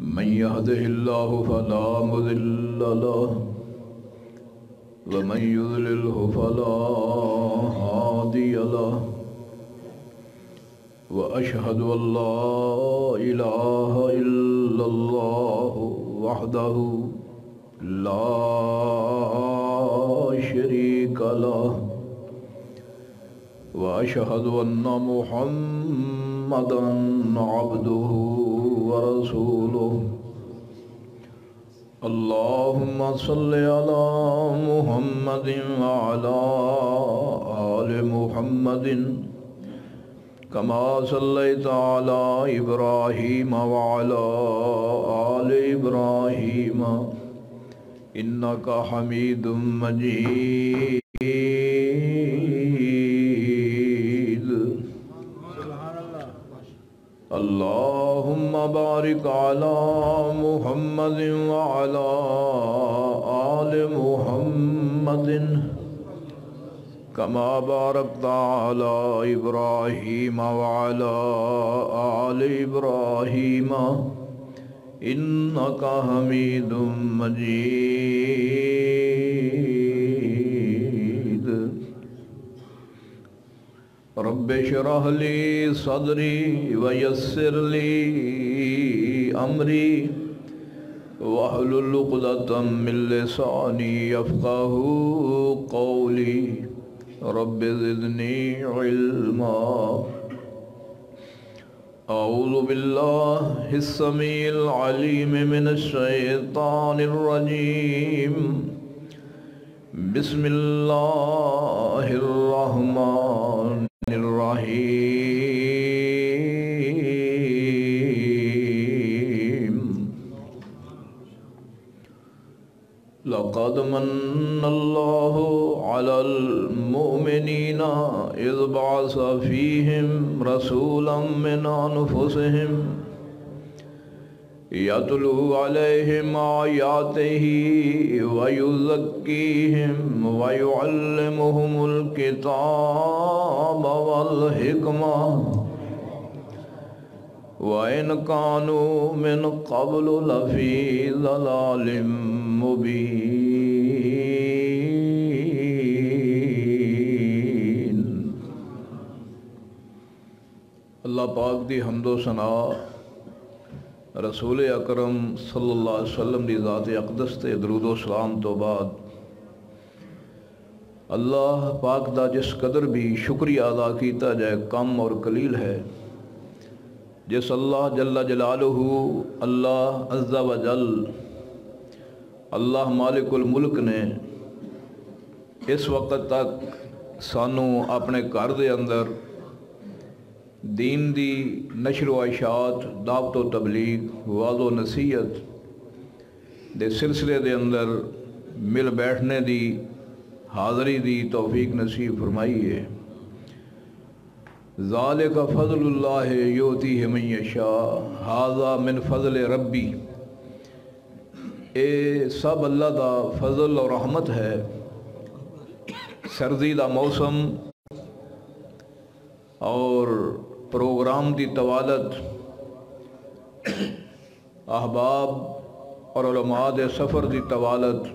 من يهده الله فلا مضل له ومن يضلله فلا هادي له وأشهد أن لا إله إلا الله وحده لا شريك له وأشهد أن محمدًا عبده ورسوله اللهم صل على محمد وعلى آل محمد كما صليت على إبراهيم وعلى آل إبراهيم إنك حميد مجيد اللهم بارك على محمد وعلى آل محمد كما باركت على إبراهيم وعلى آل إبراهيم إنك حميد مجيد رب اشرح لي صدري ويسر لي أمري واحلل عقدة من لساني يفقهوا قولي رب زدني علما أعوذ بالله السميع العليم من الشيطان الرجيم بسم الله الرحمن الرحيم لقد من الله على المؤمنين إذ بعث فيهم رسولا من أنفسهم يتلو عليهم آياته ويزكيهم ويعلمهم الكتاب والحكمة وإن كانوا من قبل لفي ضلال مبين اللہ پاک دی حمد و ثنا رسول اکرم صلی اللہ علیہ وسلم دی ذات اقدس تے درود و سلام تو بعد اللہ پاک دا جس قدر بھی شکریہ ادا کیتا جائے کم اور قلیل ہے جس اللہ جل جلالہ اللہ عز و جل اللہ مالک الملک نے اس وقت تک سانو اپنے گھر دے اندر دین دی نشر و اشاعت دعوت و تبلیغ وعظ و نصیحت دے سلسلے دے اندر مل بیٹھنے دی حاضری دی توفیق نصیب فرمائی ہے ذالک فضل اللہ یؤتیہ من یشاء ھذا من فضل ربی اے سب اللہ دا فضل اور رحمت ہے سردی دا موسم اور پروگرام دی طوالت احباب اور علماء دے سفر دی طوالت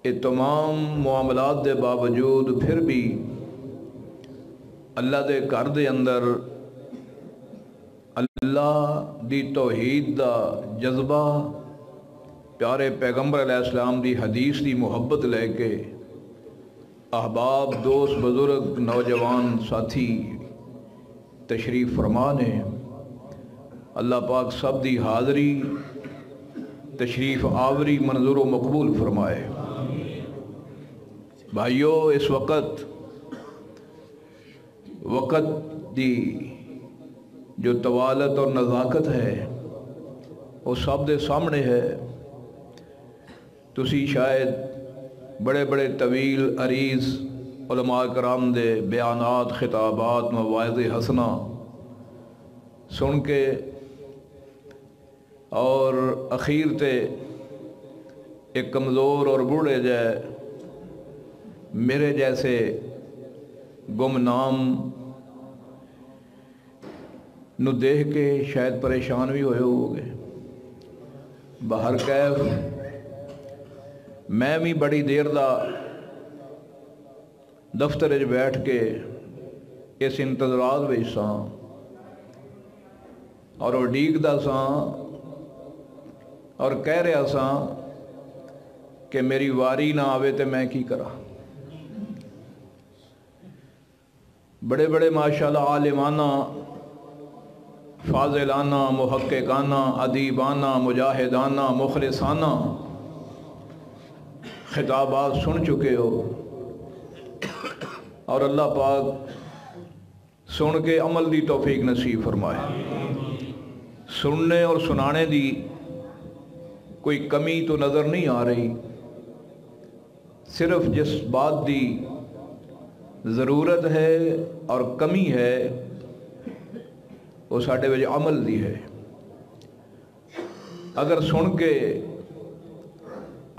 یہ تمام معاملات دے باوجود پھر بھی اللہ دے گھر دے اندر اللہ دی توحید دا جذبہ پیارے پیغمبر علیہ السلام دی حدیث دی محبت لے کے احباب دوست بزرگ نوجوان ساتھی تشریف فرمان ہیں اللہ پاک سب دی حاضری تشریف آوری منظور و مقبول فرمائے بھائیو اس وقت دی جو طوالت اور نزاکت ہے وہ سب دے سامنے ہے تسی شاید بڑے بڑے طویل عریض علماء کرام دے بیانات خطابات مواعظ حسنہ سن کے اور اخیر تے ایک کمزور اور بوڑھے جائے میرے جیسے گمنام نو دیکھ کے شاید پریشان بھی ہوئے ہوگے۔ باہر کیف میں بھی بڑی دیر دا دفتر بیٹھ کے اس انتظارات وچ ساں اور اڈیکدا ساں اور کہہ رہا ساں کہ میری واری نہ آوے تے میں کی کرا۔ بڑے بڑے ماشاءاللہ عالمانہ، فاضلانہ، محققانہ، ادیبانہ، مجاہدانہ، مخلصانہ خطابات سن چکے ہو، اور اللہ پاک سن کے عمل دی توفیق نصیب فرمائے۔ سننے اور سنانے دی کوئی کمی تو نظر نہیں آ رہی، صرف جس بات دی ضرورت ہے اور کمی ہے وہ ساڈے وچ عمل دی ہے۔ اگر سن کے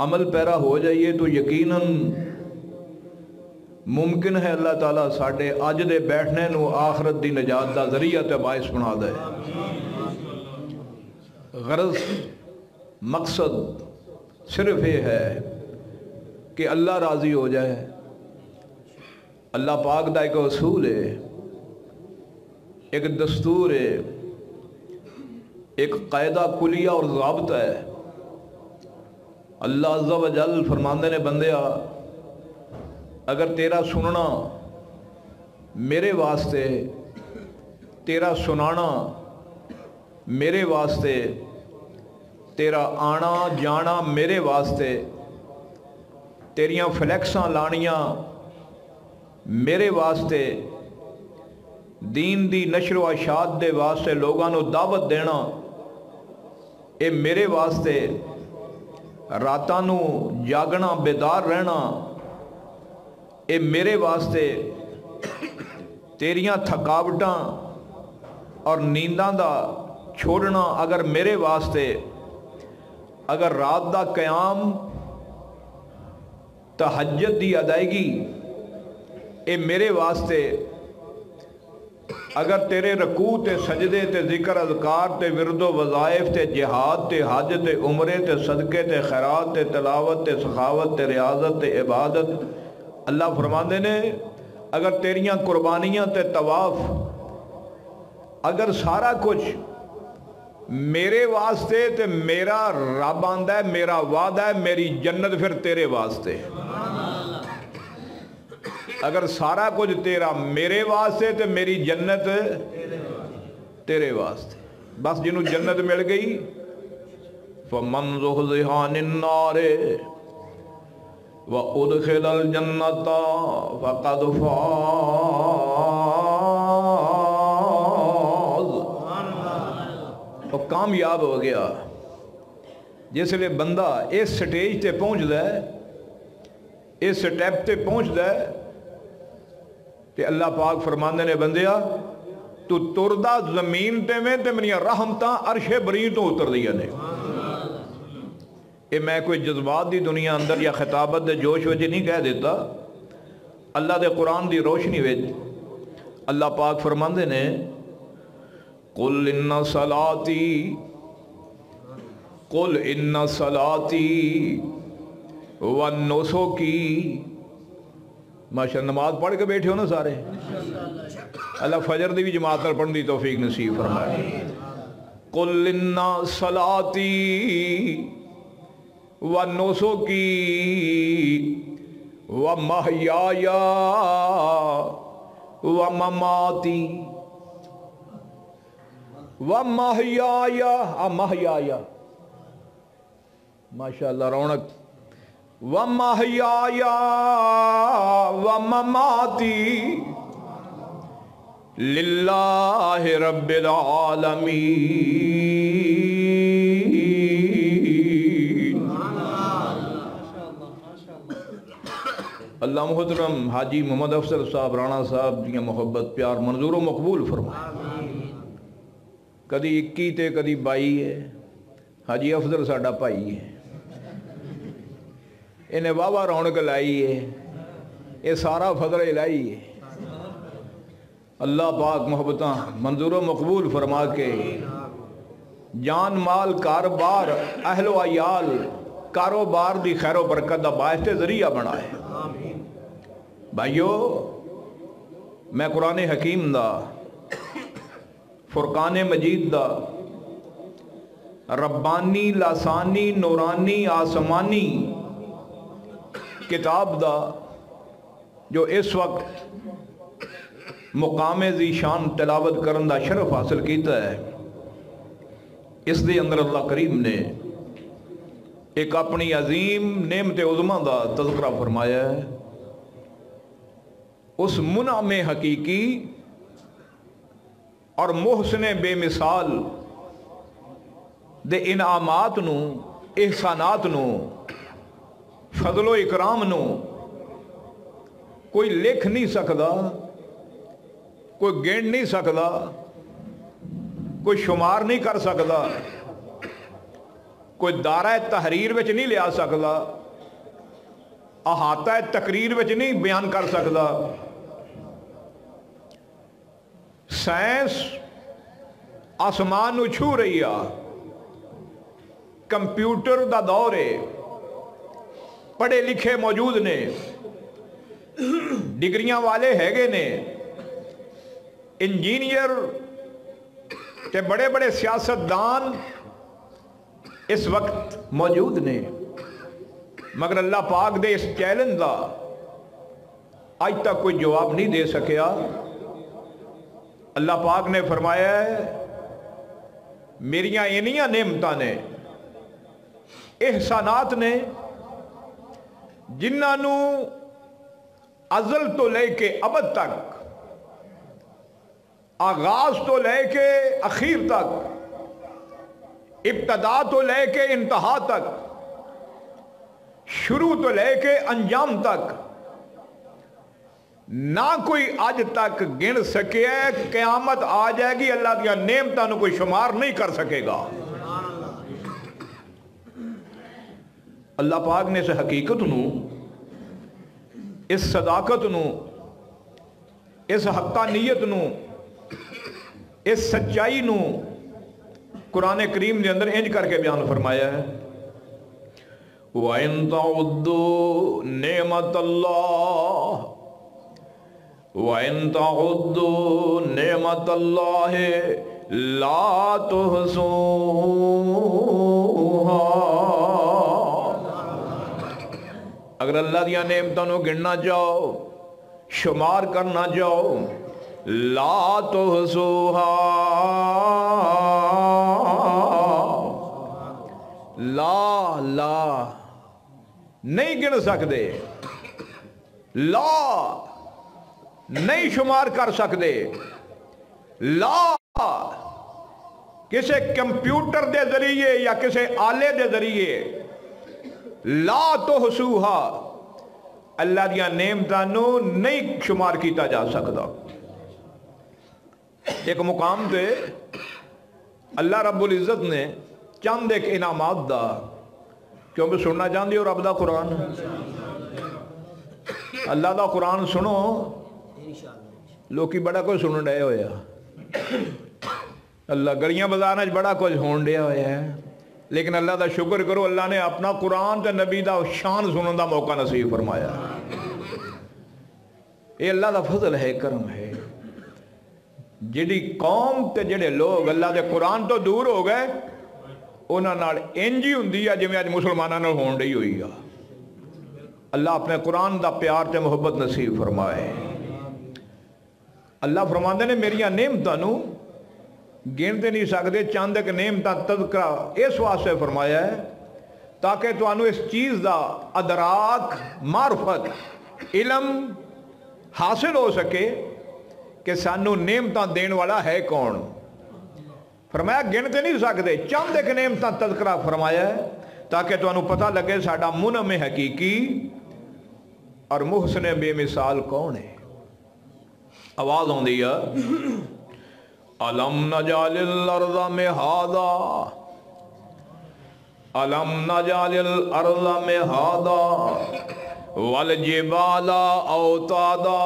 عمل پیرا ہو جائیے تو یقیناً ممکن ہے اللہ تعالیٰ ساڈے اج دے بیٹھنے نو آخرت دی نجات دا ذریعہ تے باعث بنا دے۔ غرض مقصد صرف یہ ہے کہ اللہ راضی ہو جائے۔ اللہ پاک دا ایک اصول ہے، ایک دستور ہے، ایک قاعدہ کلیہ اور ضابطہ ہے۔ اللہ عز و جل فرماندے نے بندیا اگر تیرا سننا میرے واسطے، تیرا سنانا میرے واسطے، تیرا آنا جانا میرے واسطے، تیریاں فلیکساں لانیاں میرے واسطے، دین دی نشر و اشاعت دے واسطے لوگاں نو دعوت دینا اے میرے واسطے، راتاں نو جاگنا بیدار رہنا اے میرے واسطے، تیریاں تھکاوٹاں اور نینداں دا چھوڑنا اگر میرے واسطے، اگر رات دا قیام تہجد دی ادائیگی اے میرے واسطے، اگر تیرے رکوع تے سجدے تے ذکر اذکار تے ورد و وظائف تے جہاد تے حج تے عمرے تے صدقے تے خیرات تے تلاوت تے سخاوت تے ریاضت تے عبادت، اللہ فرماندے نے اگر تیریاں قربانیاں تے طواف، اگر سارا کچھ میرے واسطے تے میرا رب آندہ ہے، میرا وعدہ ہے میری جنت پھر تیرے واسطے، اگر سارا کچھ تیرا میرے واسطے تے میری جنت تیرے واسطے، بس جنہوں جنت مل گئی فَمَنْ زُحْزِحَ عَنِ النَّارِ وَأُدْخِلَ الْجَنَّةَ فَقَدْ فَازَ، وہ کامیاب ہو گیا۔ جس لئے بندہ اس سٹیج تے پہنچ دے، اس سٹیپ تے پہنچ دے کہ اللہ پاک فرماندے نے بندیا تو تردہ زمین تے میں تے منیاں رحمتاں عرش بری تو اتر دیا نے۔ یہ میں کوئی جذبات دی دنیا اندر یا خطابت دے جوش وجہ نہیں کہہ دیتا، اللہ دے قرآن دی روشنی وجہ اللہ پاک فرماندے نے قُلْ إِنَّ صَلَاتِي قُلْ إِنَّ صَلَاتِي وَالنُّسُكِي، ماشاء نماز پڑھ کے بیٹھے ہو نا سارے، اللہ فجر دی بھی جماعت پر پڑھن دی توفیق نصیب فرمائے۔ قُلْ إِنَّ صَلَاتِي وَالنُّسُكِي وَمَحْيَايَ وَمَمَاتِي وَمَحْيَايَ، محیایا ماشاءاللہ رونق، وَمَحْيَايَ وَمَمَاتِي لِلَّهِ رَبِّ الْعَالَمِينَ۔ اللہ محترم حاجی محمد افضل صاحب رانا صاحب دیاں محبت پیار منظور و مقبول فرمائے۔ کدی 21 تے کدی 22 ہے، حاجی افضل ساڈا بھائی ہے، انہیں واہ رونق لائی ہے، یہ سارا فضل الہی ہے۔ اللہ پاک محبتاں منظور و مقبول فرما کے جان مال کاروبار اہل و عیال کاروبار دی خیر و برکت دا باعث ذریعہ بنائے۔ بھائیو میں قرآن حکیم دا فرقان مجید دا ربانی لاسانی نورانی آسمانی کتاب دا جو اس وقت مقام ذی شان تلاوت کرن دا شرف حاصل کیتا ہے، اس دے اندر اللہ کریم نے ایک اپنی عظیم نعمت عظمہ دا تذکرہ فرمایا ہے۔ اس منعم حقیقی اور محسن بے مثال دے انعامات نو، احسانات نو، فضل و اکرام نو کوئی لکھ نہیں سکدا، کوئی گن نہیں سکدا، کوئی شمار نہیں کر سکدا، کوئی دائرہ تحریر وچ نہیں لیا سکدا، احاطہ تقریر وچ نہیں بیان کر سکدا۔ سائنس آسمان نو چھو رہی ہے، کمپیوٹر دا دور ہے، پڑھے لکھے موجود نے، ڈگریاں والے ہیگے نے، انجینئر تے بڑے بڑے سیاستدان اس وقت موجود نے، مگر اللہ پاک دے اس چیلنج دا آج تک کوئی جواب نہیں دے سکیا۔ اللہ پاک نے فرمایا ہے میریاں انیاں نعمتاں نے، احسانات نے، جنہاں نو ازل تو لے کے ابد تک، آغاز تو لے کے اخیر تک، ابتدا تو لے کے انتہا تک، شروع تو لے کے انجام تک نہ کوئی آج تک گن سکے، قیامت آ جائے گی اللہ دیا نعمتاں نو کوئی شمار نہیں کر سکے گا۔ اللہ پاک نے اس حقیقت نو، اس صداقت نو، اس حقانیت نو، اس سچائی نو قرآن کریم کے اندر انج کر کے بیان فرمایا ہے، وَإِن تَعُدُّوا نِعْمَةَ اللَّهِ وَإِن تَعُدُّوا نِعْمَةَ اللَّهِ لَا تُحْصُوهَا۔ اگر اللہ دیا نعمتوں نو گننا چاہو، شمار کرنا چاہو، لا تحصوها، لا نہیں گن سکتے، لا نہیں شمار کر سکتے، لا کسے کمپیوٹر دے ذریعے یا کسے آلے دے ذریعے، لا تحصوها اللہ دیا نعمتاں نو نہیں شمار کیتا جا سکتا۔ ایک مقام تے اللہ رب العزت نے چند ایک انعامات دا، کیونکہ سننا چاہتے ہو رب دا قرآن، اللہ دا قرآن سنو، لوکی بڑا کوئی سنن رہے ہویا، اللہ گلیاں بازار بڑا کچھ ہون رہا ہویا ہے، لیکن اللہ دا شکر کرو اللہ نے اپنا قرآن تے نبی دا شان سنن دا موقع نصیب فرمایا۔ یہ اللہ دا فضل ہے، کرم ہے۔ جڑی قوم تے جڑے لوگ اللہ دے قرآن تو دور ہو گئے، انہاں نال انجی ہوندی ہے جویں اج مسلماناں نال ہون رہی ہوئی ہے۔ اللہ اپنے قرآن دا پیار تے محبت نصیب فرمائے۔ اللہ فرماندے نے میریاں نعمتاں نو گنتے نہیں سکتے، چند ایک نعمتاں تذکرہ اس واسطے فرمایا ہے تاکہ تانوں اس چیز دا ادراک، معرفت، علم حاصل ہو سکے کہ سانو نعمتاں دین والا ہے کون۔ فرمایا گنتے نہیں سکتے، چند ایک نعمتاں تذکرہ فرمایا ہے تاکہ تانوں پتہ لگے ساڈا منعم حقیقی اور محسن بے مثال کون ہے۔ آواز ہوندی ہے الم نجعل الارض مہادا، الم نجعل الارض مہادا والجبال اوتادا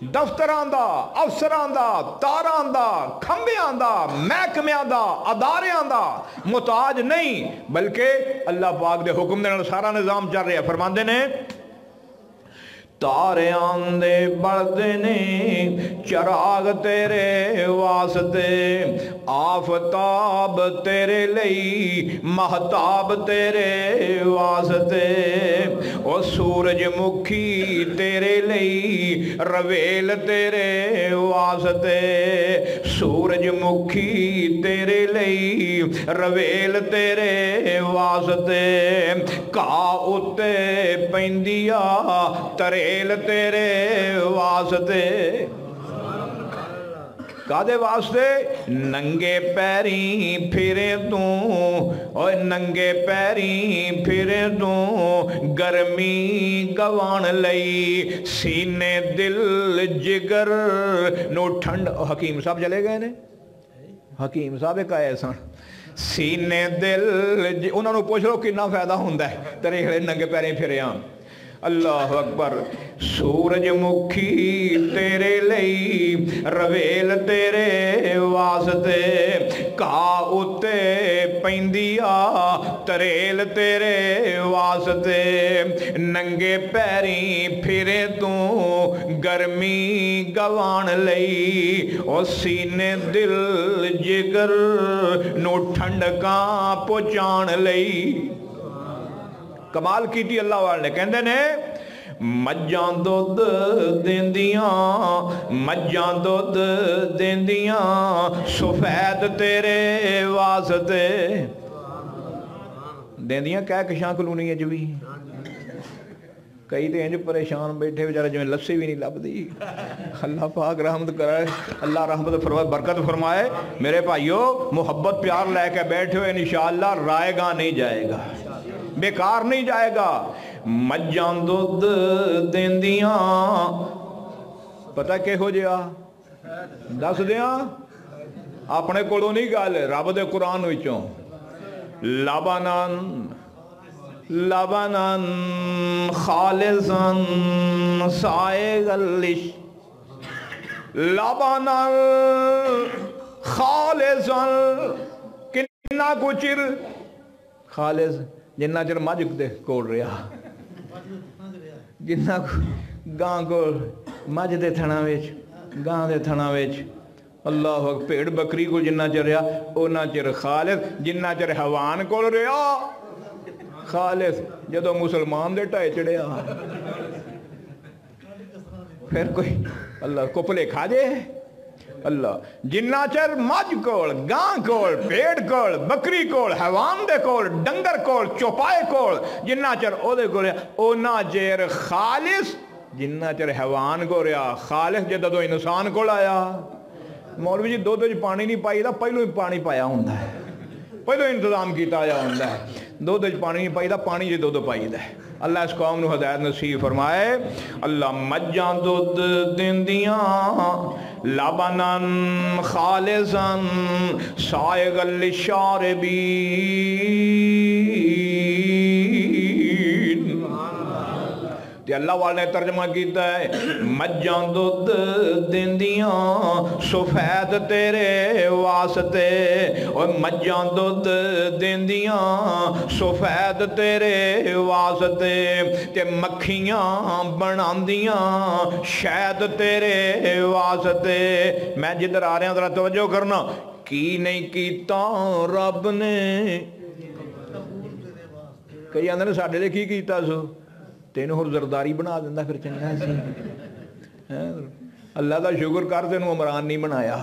دفتراں دا، افسراں دا، تاراں دا، کھمبیاں دا، محکمیاں دا، اداریاں دا محتاج نہیں، بلکہ اللہ پاک دے حکم دے نال سارا نظام چل رہا ہے۔ فرماندے نے تارے آندے بڑھتے نے چراغ تیرے واسطے، آفتاب تیرے لئی مہتاب تیرے واسطے، او سورج مکھی تیرے لئی رویل تیرے واسطے، سورج مکھی تیرے لئی رویل تیرے واسطے، کا اتے پیندیا ترے تیرے واسطے، کادے واسطے ننگے پیریں پھرے توں، اور ننگے پیریں پھرے توں، گرمی گوان لئی، سینے دل جگر نو ٹھنڈ۔ حکیم صاحب چلے گئے نے، حکیم صاحب ایک آئے سن، سینے دل انہوں نے پوچھ لو کتنا فائدہ ہوندہ ہے تیرے کھڑے ننگے پیریں پھرے ہاں۔ اللہ اکبر، سورج مکھی تیرے لئی رویل تیرے واسطے، کا اتے پیندیا تریل تیرے واسطے، ننگے پیریں پھرے تو گرمی گوان لئی، او سینے دل جگر نو ٹھنڈکاں پہنچان لئی۔ کمال کیتی اللہ والے نے، کہندے نے مجھاں دودھ دیندیاں، مجھاں دودھ دیندیاں، سفید تیرے واسطے، دیندیاں کیا کشاں کلونی ہے جو بھی، کئی تے انج پریشان بیٹھے بیچارے جو لسی بھی نہیں لب دی۔ اللہ پاک رحمت کرے، اللہ رحمت فرمائے، برکت فرمائے۔ میرے بھائیو محبت پیار لے کے بیٹھے ہوئے انشاءاللہ رائے گا نہیں جائے گا، بیکار نہیں جائے گا۔ مجھاں دودھ دیندیاں، پتہ کہ ہو جیا دس دیاں اپنے کولوں نہیں گل، رب دے قرآن وچوں، لبنان لبنان خالصاً سائغ لبنان خالصاً، کتنا کچر خالص جنہ چر مجھ دے کول رہا، جنہ گاں کول مجھ دے تھنا ویچ، گاں دے تھنا ویچ، اللہ پیڑ بکری کو جنہ چر رہا اونا چر خالص، جنہ چر حوان کول رہا خالص، جدو مسلمان دے ٹائے چڑھیا پھر کوئی اللہ کو پلے کھا جے۔ اللہ جنہ چر مجھ کول، گاں کول، پیڑ کول، بکری کول، حیوان دے کول، ڈنگر کول، چوپائے کول، جنہ چر او دے کول اونا چر خالص، جنہ چر حیوان کو رہا خالص، جدہ دو انسان کول آیا۔ مولوی جی دو پانی نہیں پائی دا، پہلو ہی پانی پایا ہوندہ ہے، پہلو انتظام کیتا آیا ہوندہ ہے، دو پانی نہیں پائی دا، پانی جی دو پائی دا ہے۔ اللہ اس قوم نو ہدایت نصیب فرمائے۔ اللہ مجھاں دودھ دیندیاں، لبناً خالصاً سائغ للشاربین، تے اللہ والے نے ترجمہ کیتا ہے مجھاں دودھ دیندیاں سفید تیرے واسطے، اور مجھاں دودھ دیندیاں سفید تیرے واسطے، تے مکھیاں بناندیاں شہد تیرے واسطے۔ میں جدھر آ رہے ہیں ذرا توجہ کرنا، کی نہیں کیتا رب نے، کئی آندے نے ساڈے لے کی کیتا سو، تینوں ہور زرداری بنا دیندہ پھر چنگا سی۔ اللہ دا شکر کر تینوں عمران نہیں بنایا،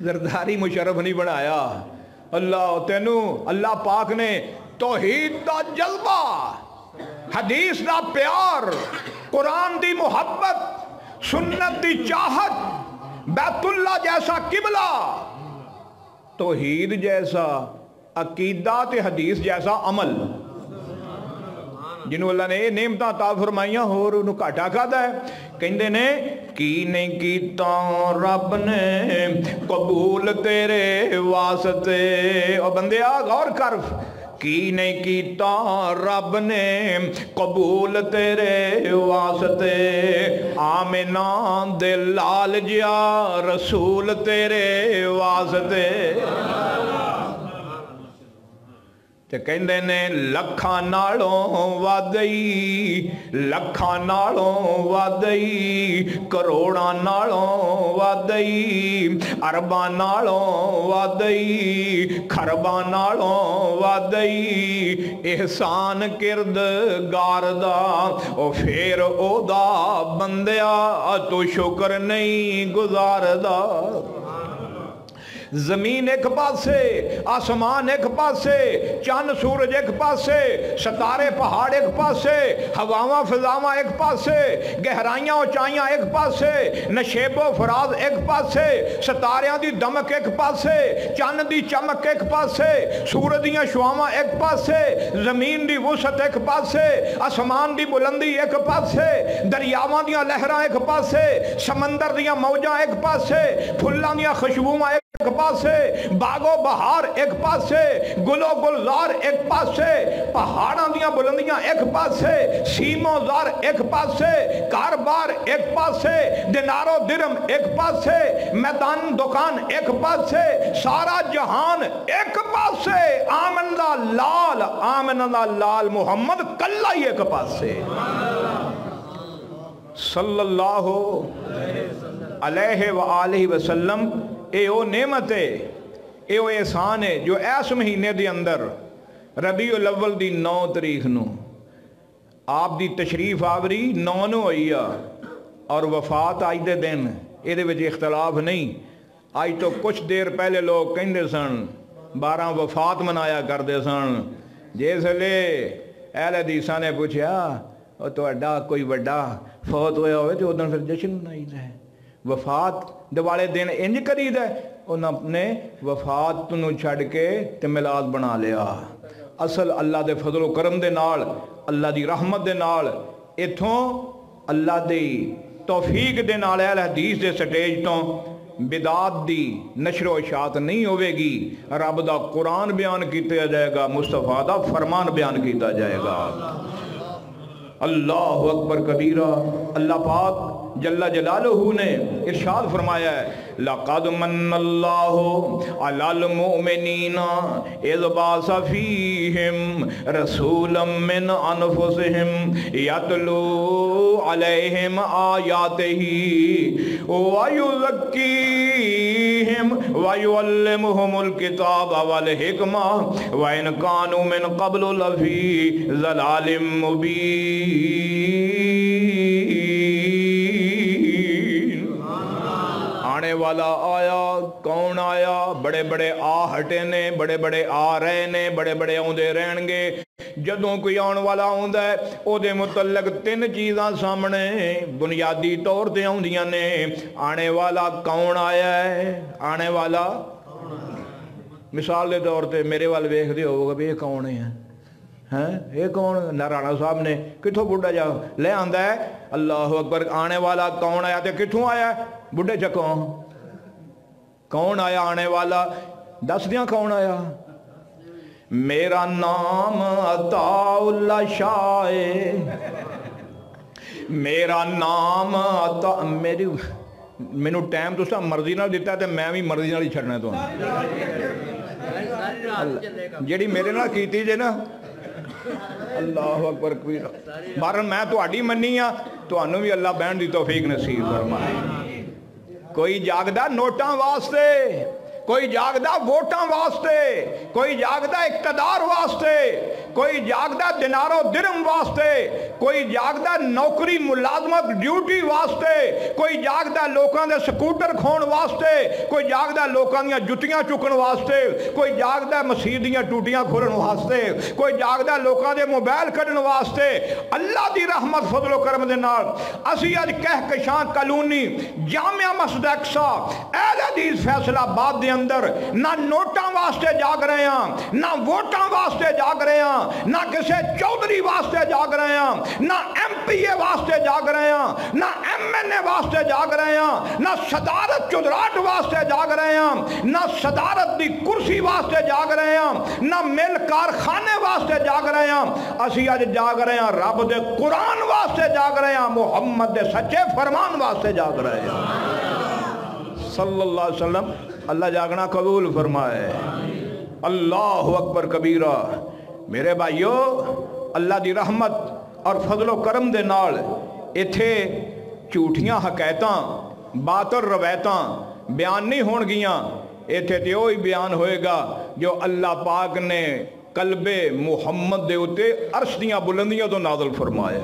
زرداری مشرف نہیں بنایا۔ اللہ تینوں اللہ پاک نے توحید دا جذبہ، حدیث دا پیار، قرآن دی محبت، سنت دی چاہت، بیت اللہ جیسا قبلہ، توحید جیسا عقیدہ تے حدیث جیسا عمل، جنہوں اللہ نے یہ نعمتاں عطا فرمائیاں اور انہوں کاٹا کھادا ہے، کہندے نے کی نہیں کیتا رب نے قبول تیرے واسطے۔ اور بندیا غور کر، کی نہیں کیتا رب نے قبول تیرے واسطے آمنہ دے لال جیا رسول تیرے واسطے تے کہندے نے لکھاں نالوں وادئی لکھاں نالوں وادئی کروڑاں نالوں وادئی ارباں نالوں وادئی خرباں نالوں وادئی احسان کردگار دا او پھر او دا بندیا تو شکر نہیں گزاردا زمین ایک پاسے آسمان ایک پاسے چاند سورج ایک پاسے ستارے پہاڑ ایک پاسے ہواواں فضاواں ایک پاسے گہرائیاں اونچائیاں ایک پاسے نشیب و فراز ایک پاسے ستاریاں دی دمک ایک پاسے چاند دی چمک ایک پاسے سورج دیاں شعاواں ایک پاسے زمین دی وسعت ایک پاسے آسمان دی بلندی ایک پاسے دریاواں دیاں لہراں ایک پاسے سمندر دیاں موجاں ایک پاسے پھلاں دیاں خوشبوواں ایک پاسے باغ و بہار ایک پاسے گل و گلزار ایک پاسے پہاڑاں دیاں بلندیاں ایک پاسے سیم و زار ایک پاسے کاربار ایک پاسے دینار و درم ایک پاسے میدان دکان ایک پاسے سارا جہان ایک پاسے آمن دا لال محمد کلہ ہی ایک پاسے صلی اللہ علیہ وآلہ وسلم اے او نعمت ہے اے او احسان ہے جو ایس مہینے دے اندر ربیع الاول دی 9 تاریخ نو آپ دی تشریف آوری 9 نو ہوئی اور وفات آج دے دن اے دے وچ اختلاف نہیں آج تو کچھ دیر پہلے لوگ کہندے سن 12 وفات منایا کردے سن جیسے لے اہل حدیثاں نے پوچھا اور تو اڈا کوئی وڈا فوت ہویا ہوئے تو ادھر پھر جشن منائی دے وفات دوالے دن انج کرید ہے انہوں نے وفات تنو چھڑ کے میلاد بنا لیا اصل اللہ دے فضل و کرم دے نال اللہ دی رحمت دے نال اتھوں اللہ دی توفیق دے نال اہل حدیث دے سٹیج تو بدعات دی نشر و اشاعت نہیں ہوئے گی رب دا قرآن بیان کیتا جائے گا مصطفیٰ دا فرمان بیان کیتا جائے گا اللہ اکبر کبیرہ اللہ پاک جل جلالہ نے ارشاد فرمایا ہے لَقَدْ مَنَّ اللَّهُ عَلَى الْمُؤْمِنِينَ إِذْ بَعَثَ فِيهِمْ رَسُولًا مِّنْ أَنفُسِهِمْ يَتْلُو عَلَيْهِمْ آيَاتِهِ وَيُزَكِّيهِمْ وَيُعَلِّمُهُمُ الْكِتَابَ وَالْحِكْمَةَ وَإِنْ كَانُوا مِنْ قَبْلُ لَفِي ضَلَالٍ مُبِينٍ آنے والا آیا کون آیا بڑے بڑے آ ہٹے نے بڑے بڑے آ رہے نے بڑے بڑے آندے رہن گے جدوں کوئی آن والا آندا ہے او دے متعلق 3 چیزاں سامنے بنیادی طور تے آندیاں نے آنے والا کون آیا ہے آنے والا مثال دے طور تے میرے وال ویکھ دے ہوگا بھی یہ کون ہے یہ کون نارانا صاحب نے کتھوں بڑھا جا لے آندہ ہے اللہ اکبر آنے والا کون آیا تے کتھوں آیا ہے بڑھے چکوں کون آیا آنے والا دس دیاں کون آیا میرا نام عطا اللہ شاہ میرا نام عطا میری مینو ٹائم تو مرضی نال دیتا ہے تے میں بھی مرضی نال ہی چھڑنا تو جیڑی میرے نال کیتی جے نا اللہ اکبر کبیرہ بارن میں تو آڈی منی ہاں تو انہوں بھی اللہ بہن دی توفیق نصیب فرمائے کوئی جاگدہ نوٹاں واسطے کوئی جاگدہ ووٹاں واسطے کوئی جاگدہ اقتدار واسطے کوئی جاگدہ دینار و درم واسطے کوئی جاگدہ نوکری ملازمت ڈیوٹی واسطے کوئی جاگدہ لوکاں دے سکوٹر کھون واسطے کوئی جاگدہ لوکاں دیاں جتیاں چکن واسطے کوئی جاگدہ مسیدیاں ٹوٹیاں کھولن واسطے کوئی جاگدہ لوکاں دے موبائل کھڑن واسطے اللہ دی رحمت فضل و کرم دے نال اسی اج کہکشاں کالونی جامعہ مسجد اقصی اہل حدیث فیصلہ آباد دے اندر نہ نوٹاں واسطے جاگ رہے ہیں، نہ ووٹاں واسطے جاگ رہے ہیں، نہ کسی چودھری واسطے جاگ رہے ہیں، نہ ایم پی اے واسطے جاگ رہے ہیں، نہ ایم این اے واسطے جاگ رہے ہیں، نہ صدارت چودراٹ واسطے جاگ رہے ہیں، نہ صدارت دی کرسی واسطے جاگ رہے ہیں، نہ مل کارخانے واسطے جاگ رہے ہیں۔ اسی اج جاگ رہے ہیں رب دے قرآن واسطے جاگ رہے ہیں، محمد دے سچے فرمان واسطے جاگ رہے ہیں صلی اللہ علیہ وسلم۔ اللہ جاگنا قبول فرمائے۔ اللہ اکبر کبیرہ۔ میرے بھائیو، اللہ دی رحمت اور فضل و کرم دے نال ایتھے جھوٹیاں حقیقتاں باطل روایتاں بیان نہیں ہون گیاں، ایتھے تے وہی بیان ہوئے گا جو اللہ پاک نے قلب محمد دے اتے عرش دیاں بلندیاں تو نازل فرمائے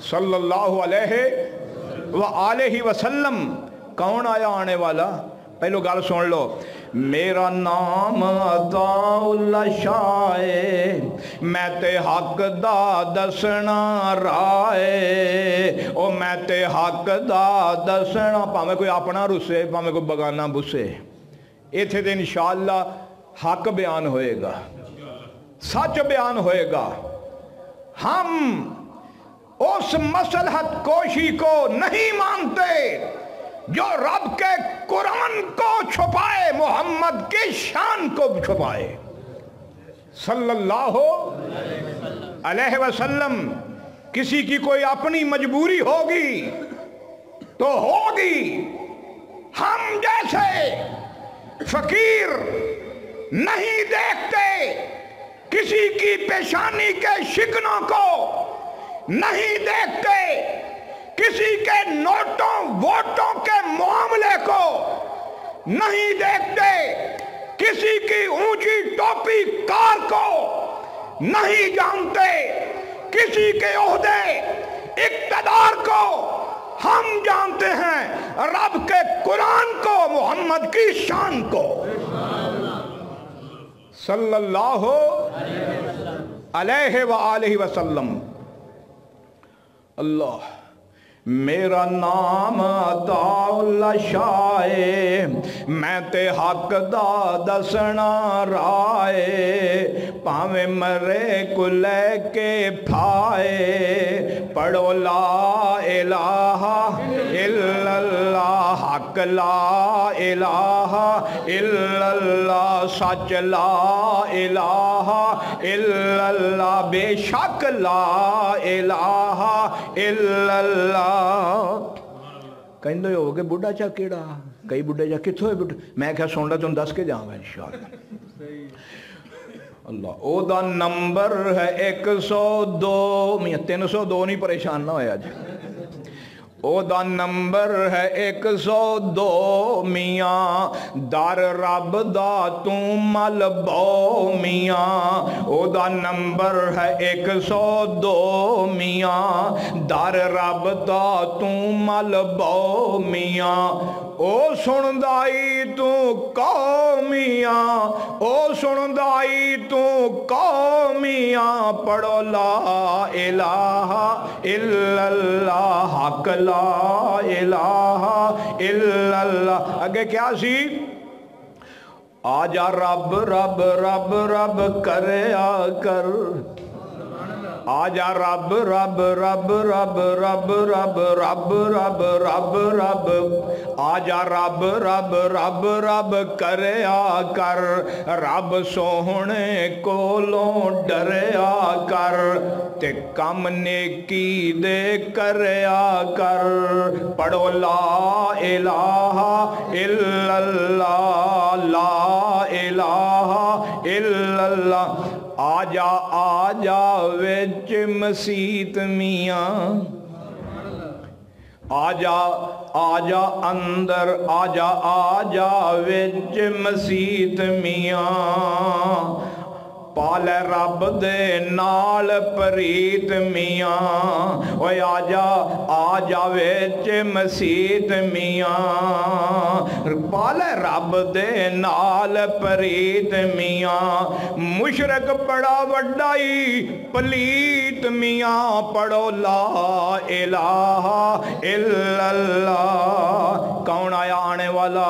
صلی اللہ علیہ وآلہ وسلم۔ کون آیا آنے والا؟ پہلو گال سن لو۔ میرا نام عطا اللہ شاہ، میں تے حق دا دسنا رائے، او میں تے حق دا دسنا، پاہمیں کوئی اپنا رسے پاہمیں کوئی بگانا بسے، ایتھے تے انشاءاللہ حق بیان ہوئے گا، سچ بیان ہوئے گا۔ ہم اس مصلحت کوشی کو نہیں مانتے جو رب کے قرآن کو چھپائے، محمد کی شان کو چھپائے صلی اللہ علیہ وسلم۔ کسی کی کوئی اپنی مجبوری ہوگی تو ہوگی، ہم جیسے فقیر نہیں دیکھتے کسی کی پیشانی کے شکنوں کو، نہیں دیکھتے کسی کے نوٹوں ووٹوں کے معاملے کو، نہیں دیکھتے کسی کی اونچی ٹوپی کار کو، نہیں جانتے کسی کے عہدے اقتدار کو، ہم جانتے ہیں رب کے قرآن کو، محمد کی شان کو صلی اللہ علیہ وآلہ وسلم۔ اللہ میرا نام عطا اللہ شاہ، میں تے حق دا دسنا رائے، پاویں مرے کو لے کے پھائے، پڑھو لا الہ الا اللہ، حق لا الہ الا اللہ، سچ لا الہ الا اللہ، بے شک لا الہ الا اللہ۔ کہیں دو ہو گئے بڑھا چاہ کیڑا، کئی بڑھے چاہ کتھو ہے بڑھا، میں کیا سن رہا تم دس کے جاؤں گا انشاءاللہ۔ اللہ او دا نمبر ہے 102، میاں 302 نہیں پریشان نہ ہویا جی، او دا نمبر ہے 102 میاں، دار رب دا تم مل بو میاں، او دا نمبر ہے 102 میاں، دار رب دا تم مل بو میاں، او سندائی تو قومیاں، او سندائی تو قومیاں، پڑھو لا الہ الا اللہ، حق لا الہ الا اللہ۔ اگے کیا سی؟ آجا رب رب رب رب کریا کر، آجا رب رب رب رب رب رب رب رب رب رب، آجا رب رب رب رب کریا کر، رب سوہنے کولوں ڈریا کر، تے کم نیکی دے کریا کر، پڑھو لا الہ الا اللہ، لا الہ الا اللہ۔ آجا آجا وچ مسیت میاں، آجا آجا اندر، آجا آجا وچ مسیت میاں، پالے رب دے نال پریت میاں، اوے آجا آجا وچ مسیت میاں، پالے رب دے نال پریت میاں، مشرک بڑا وڈائی پلیت میاں، پڑھو لا الہ الا اللہ۔ کون آیا آنے والا؟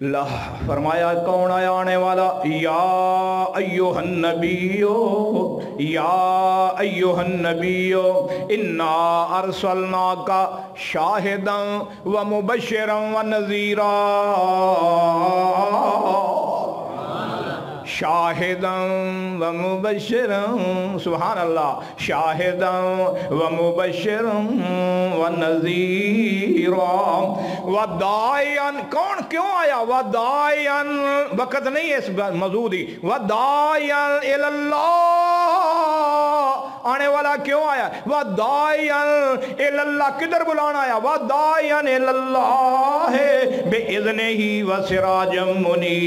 فرمایا کون آیا آنے والا؟ یا ایوہ النبیو، یا ایوہ النبیو انا ارسلناک شاہدا و مبشرا و نذیرا، شاہدا و مبشرا، سبحان اللہ، شاہدا و مبشرا و نذیرا و داعیا، کون کیوں آیا؟ و داعیا، وقت نہیں ہے اس موضوعی، و داعیا الاللہ، آنے والا کیوں آیا؟ و داعیا الاللہ، کدھر بلانا آیا؟ و داعیا الاللہ بِإِذْنِهِ و سراجا منیرا۔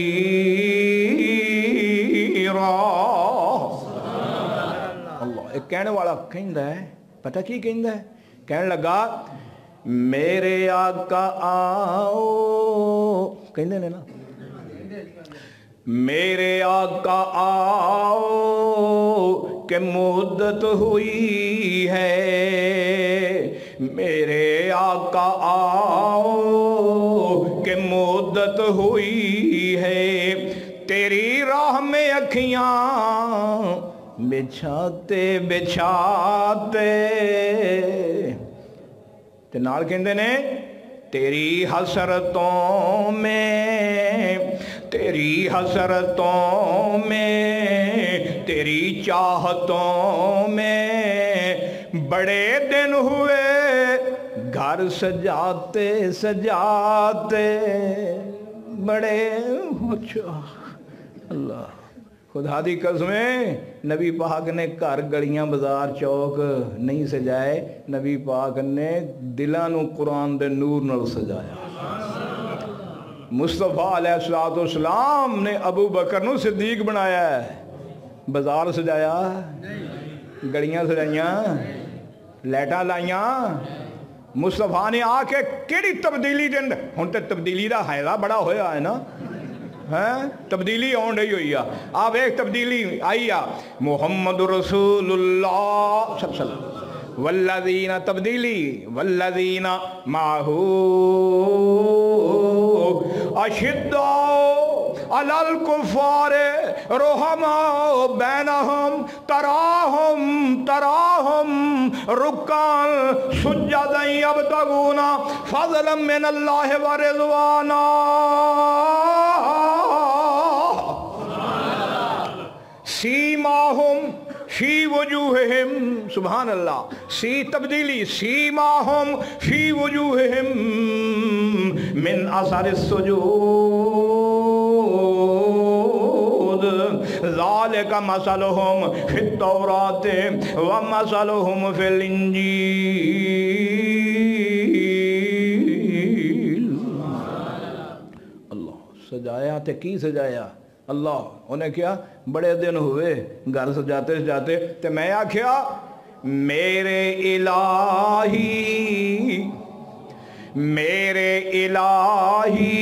اللہ، ایک کہنے والا کہندہ ہے، پتہ کی کہندہ ہے؟ کہنے لگا میرے آقا آؤ، کہندے نے نا، میرے آقا آؤ کہ مدت ہوئی ہے، میرے آقا آؤ کہ مدت ہوئی ہے، تیری راہ میں اکھیاں بچھاتے بچھاتے، تے نال کہندے نے تیری حسرتوں میں، تیری حسرتوں میں، تیری چاہتوں میں بڑے دن ہوئے گھر سجاتے سجاتے، بڑے اللہ، خدا دی قسمیں نبی پاک نے گھر گلیاں بازار چوک نہیں سجائے، نبی پاک نے دلاں نو قرآن دے نور نال سجایا۔ مصطفیٰ علیہ السلام نے ابو بکر نو صدیق بنایا ہے، بازار سجایا، گلیاں سجائیاں، لیٹاں لائیاں، مصطفیٰ نے آ کے کیڑی تبدیلی دن، ہن تے تبدیلی دا حائلہ بڑا ہویا ہے نا، تبدیلی آن رہی ہوئی ہے، آپ ایک تبدیلی آئی ہے، محمد رسول اللہ صلی اللہ علیہ وسلم، والذین، تبدیلی والذین معہو اشداء علی الکفار رحماء بینہم تراہم رکعا سجدا یبتغون فضلا من اللہ ورضوانا، سیماہم فی وجوہہم، سبحان اللہ، سی تبدیلی، سیماہم فی وجوہہم من اثر السجود، ذالک مثلہم فی التوراۃ ومثلہم فی الانجیل۔ اللہ سجایا تے کی سجایا؟ اللہ انہیں کیا بڑے دن ہوئے گھر سجاتے سجاتے، تے میں آکھیا میرے الہی، میرے الہی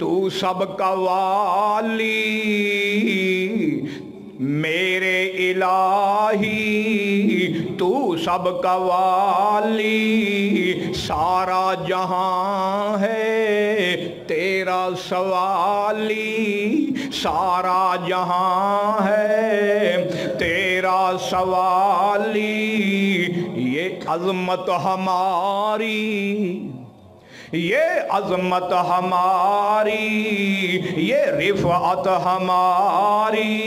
تو سب کا والی، میرے الہی تو سب کا والی، سارا جہاں ہے تیرا سوالی، سارا جہاں ہے تیرا سوالی، یہ عظمت ہماری، یہ عظمت ہماری، یہ رفعت ہماری،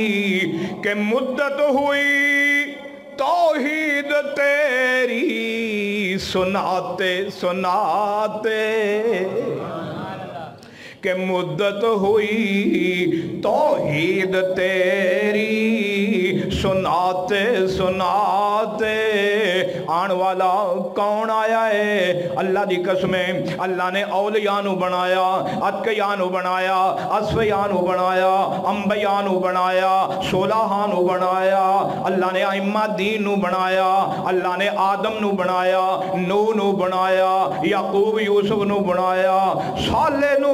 کہ مدت ہوئی توحید تیری سناتے سناتے، کہ مدت ہوئی توحید تیری سناتے سناتے، آن والا کون آیا ہے؟ اللہ دی قسمیں، اللہ نے اولیاء نو بنایا، اتقیاء نو بنایا، اصفیاء نو بنایا، انبیاء نو بنایا، صلحاء نو بنایا، اللہ نے ائمہ دین نو بنایا، اللہ نے آدم نو بنایا، نوح نو بنایا، یعقوب یوسف نو بنایا، صالح نو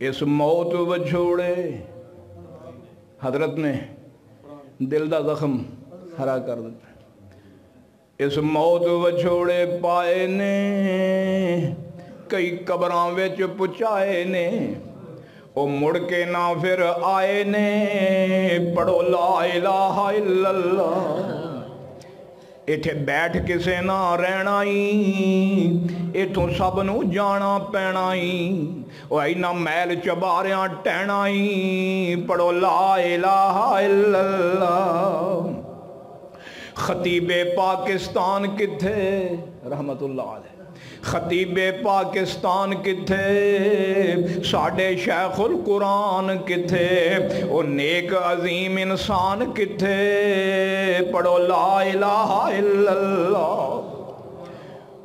اس موت وچھوڑے حضرت نے دل دا زخم ہرا کر دیتا. اس موت وچھوڑے پائے نے کئی قبراں وچ پچائے نے او مڑ کے نہ پھر آئے نے. پڑھو لا الہ الا اللہ. ایتھے بیٹھ کسے نہ رہنا ہی ایتھوں سب نو جانا پینا ہی. او اینا میل چباریاں ٹہنا ہی. پڑھو لا الہ الا اللہ. خطیب پاکستان کتھے رحمت اللہ علیہ. خطیب پاکستان کتھے ساڑے شیخ القرآن کتھے او نیک عظیم انسان کتھے. پڑھو لا الہ الا اللہ.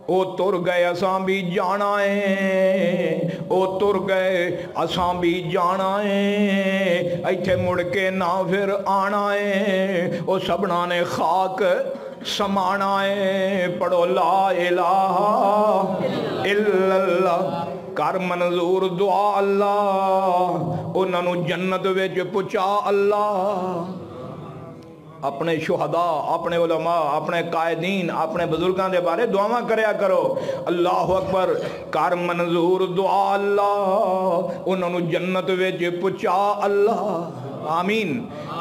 او تر گئے اساں بھی جانا ہے. او تر گئے اساں بھی جانا ہے. ایتھے مڑ کے نہ پھر آنا ہے. او سبنا نے خاک سمانا ہے. پڑھو لا الہ الا اللہ. کر منظور دعا اللہ انہاں نو جنت وچ پہنچا اللہ. اپنے شہداء اپنے علماء اپنے قائدین اپنے بزرگاں دے بارے دعاواں کریا کرو. اللہ اکبر. کر منظور دعا اللہ انہاں نو جنت وچ پہنچا اللہ. آمین.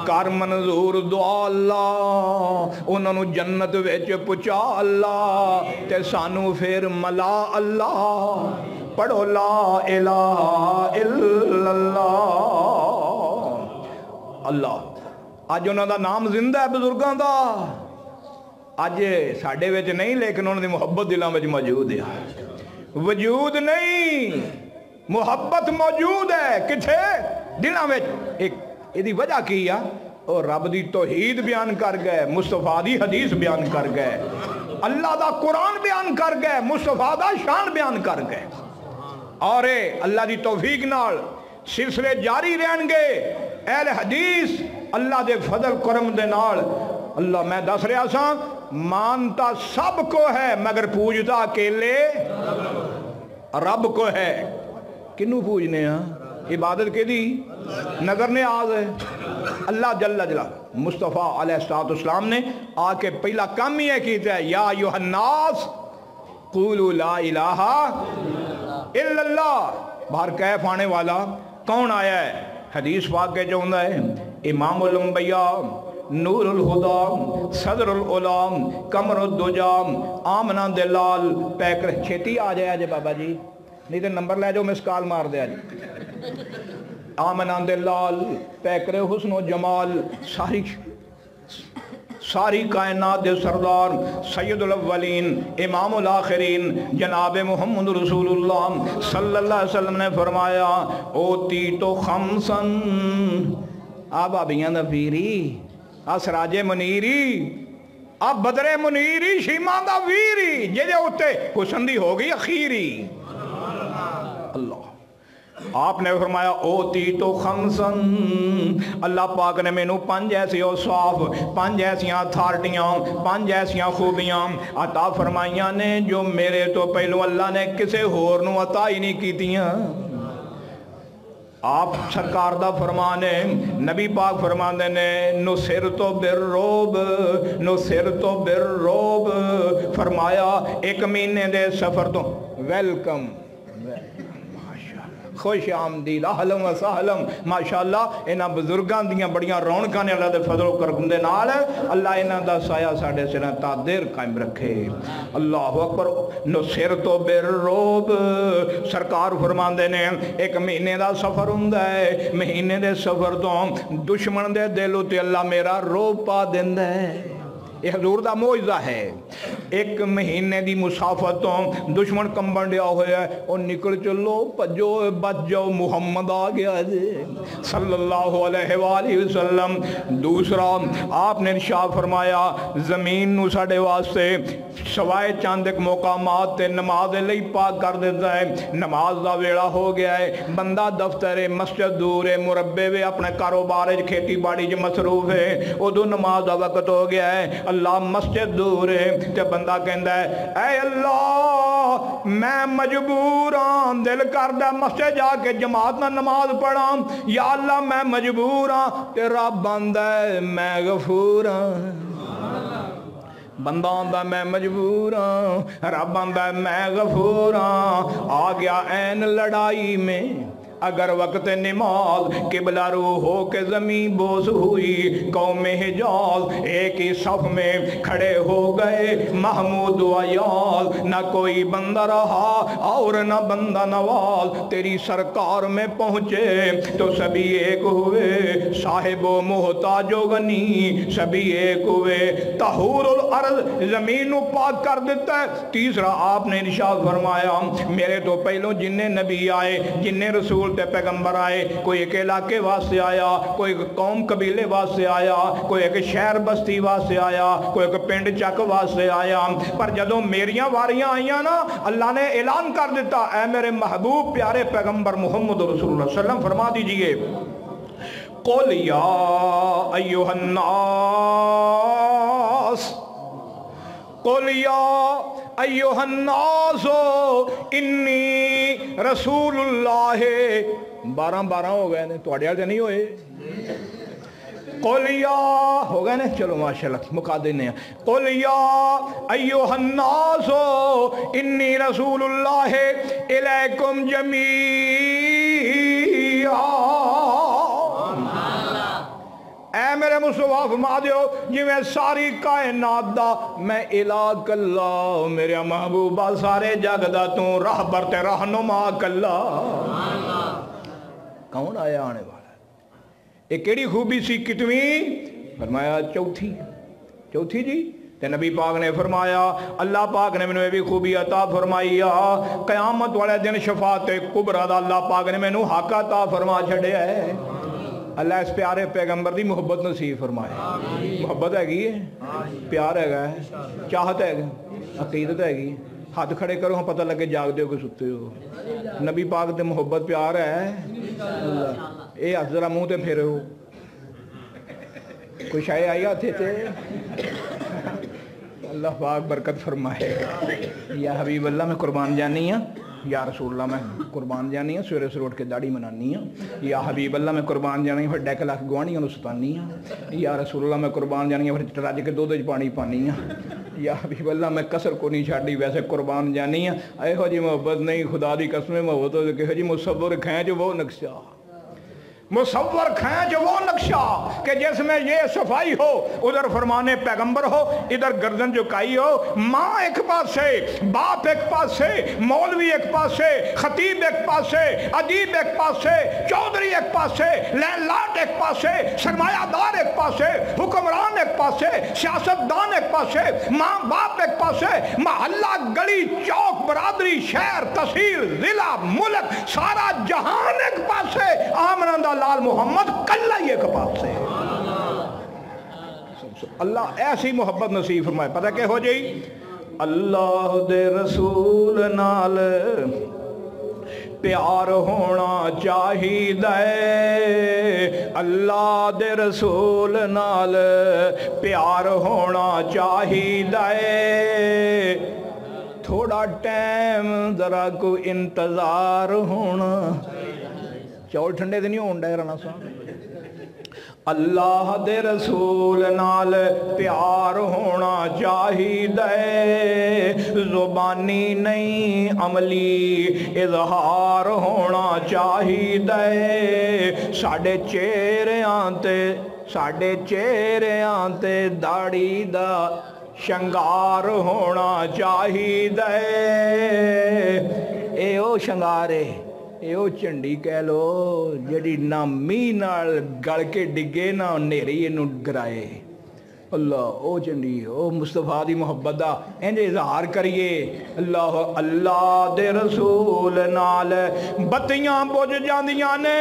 کر منظور دعا اللہ انہاں نو جنت وچ پہنچا اللہ. تے سانو پھر ملا اللہ. پڑھو لا الہ الا اللہ. اللہ آج انہوں دا نام زندہ ہے بزرگاں دا. آج ساڑھے وچ نہیں لیکن انہوں دی محبت دلوں وچ موجود ہے. وجود نہیں محبت موجود ہے. کتھے دلوں وچ. ایک یہ وجہ کی ہے اور رب دی توحید بیان کر گئے. مصطفیٰ دی حدیث بیان کر گئے. اللہ دا قرآن بیان کر گئے. مصطفیٰ دا شان بیان کر گئے. اور اللہ دی توفیق نال سلسلے جاری رہن گے. اہل حدیث اللہ دے فضل کرم دے نال. اللہ میں دس رہا سا مانتا سب کو ہے مگر پوجتا اکیلے رب کو ہے. کنوں پوجنے ہیں؟ عبادت کے دی نظر نے آز ہے اللہ جل جلالہ. مصطفیٰ علیہ السلام نے آ کے پہلا کام ہی ہے کیتا ہے یا ایھا الناس قولوا لا الہ الا اللہ. باہر کیف آنے والا کون آیا ہے؟ حدیث پاک کے جو ہوندہ ہے امام الانبیاء نور الہدا صدر العلام قمر الدجام آمنہ دلال پیکر. چھیتی آ جائے آجے بابا جی نہیں تو نمبر لے جو مس کال مار دے آجے. آمنہ دلال پیکر حسن و جمال ساری کائنات دے سردار سید الاولین امام الاخرین جناب محمد رسول اللہ صلی اللہ علیہ وسلم نے فرمایا اوتی تو خمسن آبا بیاں دا پیری اسراج منیری اب بدر منیری شیمان دا ویری جے ہوتے حسن دی ہوگی اخیری. اللہ آپ نے فرمایا اوتی تو خمسن. اللہ پاک نے میں نو 5 ایسی اوصاف 5 ایسیاں اتھارٹیاں 5 ایسیاں خوبیاں عطا فرمائیاں نے جو میرے تو پہلو اللہ نے کسے ہور نو عطا ہی نہیں کیتیاں. آپ سرکار دا فرمانے نبی پاک فرمانے نے نصرت بالرعب فرمایا 1 مہینے دے سفر تو ویلکم خوش آمدید اہلم و سہلم. ماشاءاللہ انہاں بزرگاں دیاں بڑیاں رونقاں نے اللہ دے فضل و کرم دے نال اللہ انہاں دا سایہ ساڈے سراں تا دیر قائم رکھے. اللہ اکبر. نصرت بالرعب سرکار فرماندے نے 1 مہینے دا سفر ہوندا ہے. مہینے دے سفر تو دشمن دے دل تے اللہ میرا رعب پا دیندا ہے. یہ حضور دا معجزہ ہے. 1 مہینے دی مسافت تو دشمن کمبن دیا ہویا ہے اور نکل چلو پجو بچ جاؤ محمد آ گیا جی صلی اللہ علیہ وآلہ وسلم. دوسرا آپ نے ارشاد فرمایا زمین نو ساڑے واسطے سوائے چاند ایک مقامات تے نماز لئی پاک کر دیتا ہے. نماز دا ویڑا ہو گیا ہے. بندہ دفتر مسجد دور ہے مربے وے اپنے کاروبار کھیتی باڑی جو مصروف ہے ادو نماز دا وقت ہو گیا ہے. اللہ مسجد دور ہے تے بندہ کہندا ہے اے اللہ میں مجبور ہاں دل کردہ مسجد جا کے جماعت نہ نماز پڑھا یا اللہ میں مجبور ہاں تے رب آندا ہے میں غفور ہاں بندہ آندا میں مجبور ہاں رب آندا ہے میں غفور ہاں آ گیا این لڑائی میں اگر وقت نماز قبلہ رو ہو کے زمین بوس ہوئی قوم حجاز ایک ہی صف میں کھڑے ہو گئے محمود و ایاز نہ کوئی بندہ رہا اور نہ بندہ نواز تیری سرکار میں پہنچے تو سبھی ایک ہوئے صاحب و محتاج و غنی سبھی ایک ہوئے طہور الارض زمین کو پاک کر دیتا ہے تیسرا آپ نے ارشاد فرمایا میرے تو پہلوں جننے نبی آئے جننے رسول تے پیغمبر آئے کوئی ایک علاقے واسطے آیا کوئی قوم قبیلے واسطے آیا کوئی ایک شہر بستی واسطے آیا کوئی ایک پنڈ چک واسطے آیا پر جدوں میریاں واریاں آئیاں نا اللہ نے اعلان کر دیتا اے میرے محبوب پیارے پیغمبر محمد رسول اللہ صلی اللہ علیہ وسلم فرما دیجئے قل یا ایھا الناس قل یا ایھا الناس انی رسول اللہ 12 ہو گئے تو اڑے والے نہیں ہوئے قل یا ہو گئے نا چلو ماشاءاللہ مکا دینے ہیں قل یا ایھا الناس انی رسول اللہ الیکم جمیعا اے میرے مصطفیٰ فرما دیو جی میں ساری کائنات دا میں الہ کلا میرے محبوبہ سارے جگ دا تو رہبر تے رہنما کلا کون آیا آنے والا ایک کیڑی خوبی سی کتویں فرمایا چوتھی جی تے نبی پاک نے فرمایا اللہ پاک نے میں بھی خوبی عطا فرمائی قیامت والے دن شفاعت کبریٰ دا اللہ پاک نے میں حق عطا فرما چھڑے ہے اللہ اس پیارے پیغمبر دی محبت نصیب فرمائے محبت ہے گی پیار ہے گا چاہت ہے گا عقیدت ہے گی ہاتھ کھڑے کرو ہم پتہ لگے جاگ دے ہو کہ ستے ہو نبی پاک تے محبت پیار ہے اے ہاتھ ذرا منہ تے پھیرے ہو کوئی شاید آئی آتے تھے اللہ پاک برکت فرمائے یا حبیب اللہ میں قربان جانی ہوں یا رسول اللہ میں قربان جانی ہوں سویرے سے اٹھ کے داڑھی منانی ہوں یا حبیب اللہ میں قربان جانی ہوں پھر ڈیک لاکھ گوانی ہوں ستانی ہوں یا رسول اللہ میں قربان جانی ہوں پھر راج کے دودھ پانی پانی ہوں یا حبیب اللہ میں کسر کو نہیں چھاڑی ویسے قربان جانی ہوں اے ہو جی محبت نہیں خدا دی قسم محبت ہو کہ جی مصور کھینچ وہ نقشہ مصور کھینچ وہ نقشہ کہ جس میں یہ صفائی ہو ادھر فرمانے پیغمبر ہو ادھر گردن جھکائی ہو ماں ایک پاس سے باپ ایک پاس سے مولوی ایک پاس سے خطیب ایک پاس سے ادیب ایک پاس سے چودھری ایک پاس سے لین لاٹ ایک پاس سے سرمایہ دار ایک پاس سے حکمران ایک پاس سے سیاست دان ایک پاس سے ماں باپ ایک پاس سے محلہ گلی چوک برادری شہر تحصیل ضلع ملک سارا جہان ایک پاس سے آمنہ لال محمد کلہ ہی ایک پاس سے اللہ ایسی محبت نصیب فرمائے پتہ کہ ہو جائی اللہ دے رسول نال پیار ہونا چاہیے اللہ دے رسول نال پیار ہونا چاہیے تھوڑا ٹائم ذرا کو انتظار ہونا چول ٹھنڈے دے نہیں ہون ڈے رہنا سا اللہ دے رسول نال پیار ہونا چاہیے زبانی نہیں عملی اظہار ہونا چاہیے ساڑھے چہریاں تے داڑھی دا شنگار ہونا چاہیے اے او شنگارے اے او چنڈی کہہ لو جڑی نہ می نال گل کے ڈگے نہ نیری انہوں گرائے اللہ او چنڈی او مصطفیٰ دی محبت دا انجے اظہار کریے اللہ دے رسول نال بتیاں بوجھ جاندیاں نے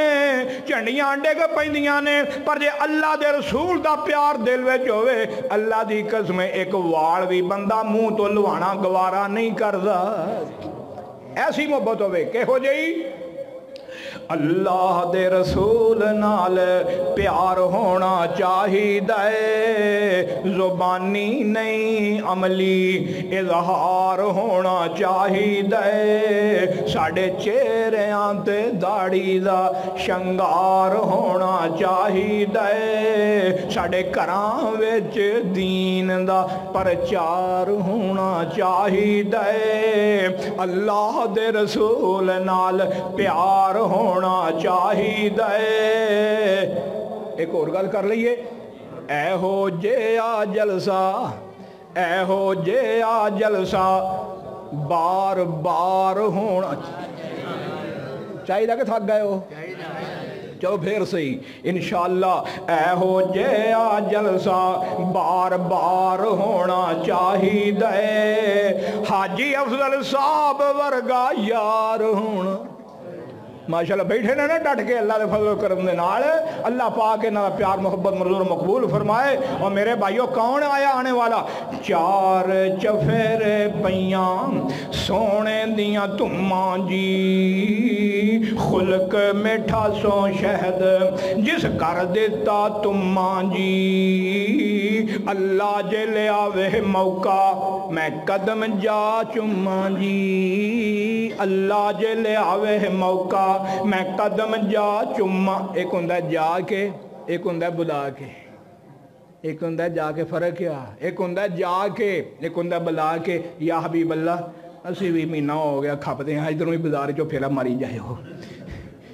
چنڈیاں ڈگ پیندیاں نے پر جے اللہ دے رسول دا پیار دل وچ ہوئے اللہ دی قسم ایک وال بھی بندہ منہ تو لوانا گوارا نہیں کردا ایسی محبت ہوئے کہ ہو جائی اللہ دے رسول نال پیار ہونا چاہیے، زبانی نہیں عملی اظہار ہونا چاہیے، ساڑے چہریاں تے داڑھی دا شنگار ہونا چاہیے، ساڑے گھراں وچ دین دا پرچار ہونا چاہیے، اللہ دے رسول نال پیار ہونا چاہیے۔ ایک اور گل کر لئیے، اے ہو جیا جلسہ، اے ہو جیا جلسہ بار بار ہونا چاہیے کہ تھک گئے ہو؟ چلو پھر صحیح انشاءاللہ، اے ہو جیا جلسہ بار بار ہونا چاہیے، حاجی افضل صاحب ورگا یار ہونا ماشاءاللہ بیٹھے نا ڈٹ کے اللہ دے فضل و کرم دے نال، اللہ پاک انہاں دا پیار محبت منظور مقبول فرمائے۔ اور میرے بھائیو کون آیا آنے والا؟ چار چفیرے پیاں سونے دیاں تماں جی، خلق میٹھا سو شہد جس کر دیتا تماں جی، اللہ جے لے آوے موقع میں قدم جا چماں جی، اللہ جے لے آوے موقع میں قدم جا چما۔ ایک ہندہ جا کے، ایک ہندہ بلا کے، ایک ہندہ جا کے فرق کیا، ایک ہندہ جا کے، ایک ہندہ بلا کے۔ یا حبیب اللہ اسی بھی مہینہ ہو گیا کھپتے ہیں ادھروں ہی بازار چو پھیرا ماری جائے ہو،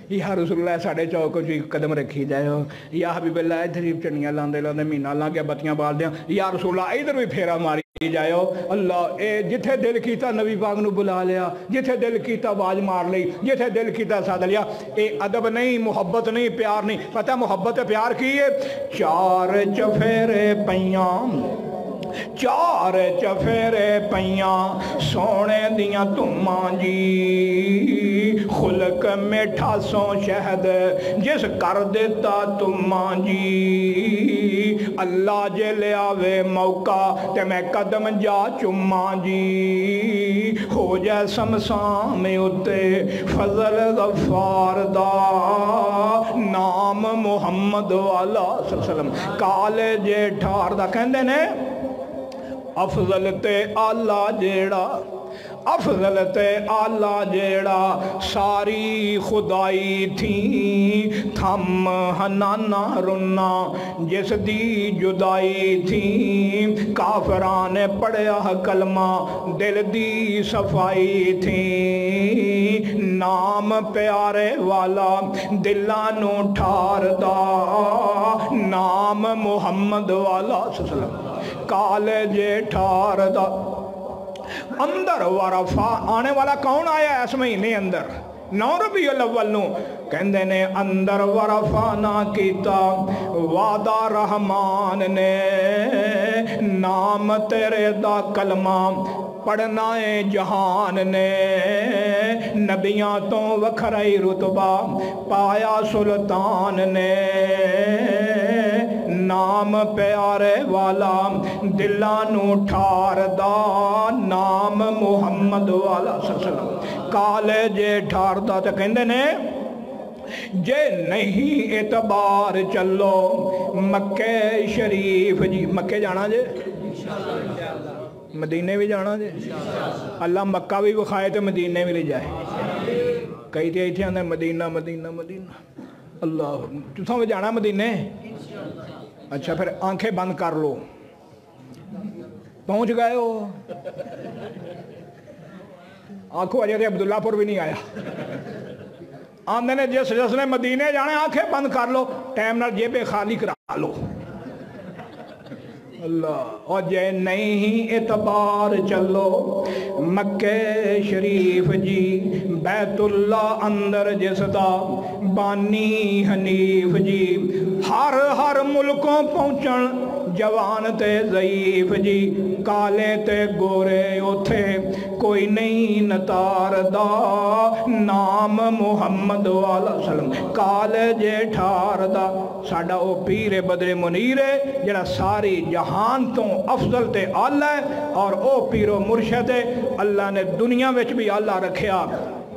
یا رسول اللہ ساڑھے چوک چو قدم رکھی جائے ہو، یا حبیب اللہ ادھر ہی چنیاں لاندے لاندے مہینہ لا کے بتیاں بال دیا، یا رسول اللہ ادھر بھی پھیرا ماری جائے ہو۔ اللہ اے جتھے دل کیتا نبی پاک نو بلا لیا، جتھے دل کیتا باز مار لئی، جتھے دل کیتا ساتھ لیا۔ اے ادب نہیں، محبت نہیں، پیار نہیں، پتہ محبت پیار کی ہے؟ چار چفیرے پیاں، چار چفیرے پیاں سونے دیاں تماں جی، خلق میٹھا سو شہد جس کر دیتا تماں جی، اللہ جے لے آوے موقع تے میں قدم جا چماں جی، ہو جائے سمسام اتے فضل غفار دا نام محمد والا صلی اللہ علیہ وسلم، کالے جے ٹھار دا کہندے نے افضل تے آلہ جیڑا، افضل تے آلہ جیڑا ساری خدائی تھی، تھم ہنانا رنا جس دی جدائی تھی، کافران نے پڑھیا کلمہ دل دی صفائی تھی، نام پیارے والا دلانو ٹھار دا نام محمد والا صلی اللہ علیہ وسلم، کالے جے ٹھار دا۔ اندر ورفا آنے والا کون آیا اس مہینے اندر؟ 9 ربیع الاول نو کہندے نے اندر ورفا نہ کیتا وعدہ رحمان نے، نام تیرے دا کلمہ پڑھنا جہان نے، نبیاں تو وکھرائی رتبہ پایا سلطان نے، نام پیارے والا دلانو ٹھار دا نام محمد والا صلی اللہ علیہ وسلم، کالے جے ٹھار دا تے کہندے نے جے نہیں اعتبار چلو مکہ شریف جی، مکہ جانا جے مدینے بھی جانا جے، اللہ مکہ بھی بخائے تو مدینے بھی لے جائے، کئی تھے ایتھے آنے مدینہ مدینہ مدینہ، اللہ تُساں بھی جانا مدینے؟ اچھا پھر آنکھیں بند کر لو، پہنچ گئے ہو؟ آنکھوں حضرت عبداللہ پور بھی نہیں آیا، آمدے نے جس نے مدینے جانے آنکھیں بند کر لو، ٹائم نہ جیبیں خالی کرا لو، اللہ۔ اور جے نہیں اعتبار چلو مکہ شریف جی، بیت اللہ اندر جس دا بانی حنیف جی، ہر ملکوں پہنچن جوان تے ضعیف جی، کالے تے گورے اوتھے کوئی نہیں نتار دا نام محمد والا سلم، کالے جے ٹھار دا ساڑا او پیر بدر منیر ہے جڑا ساری جہان تو افضل تے آلہ ہے، اور او پیر و مرشد ہے، اللہ نے دنیا وچ بھی آلہ رکھیا،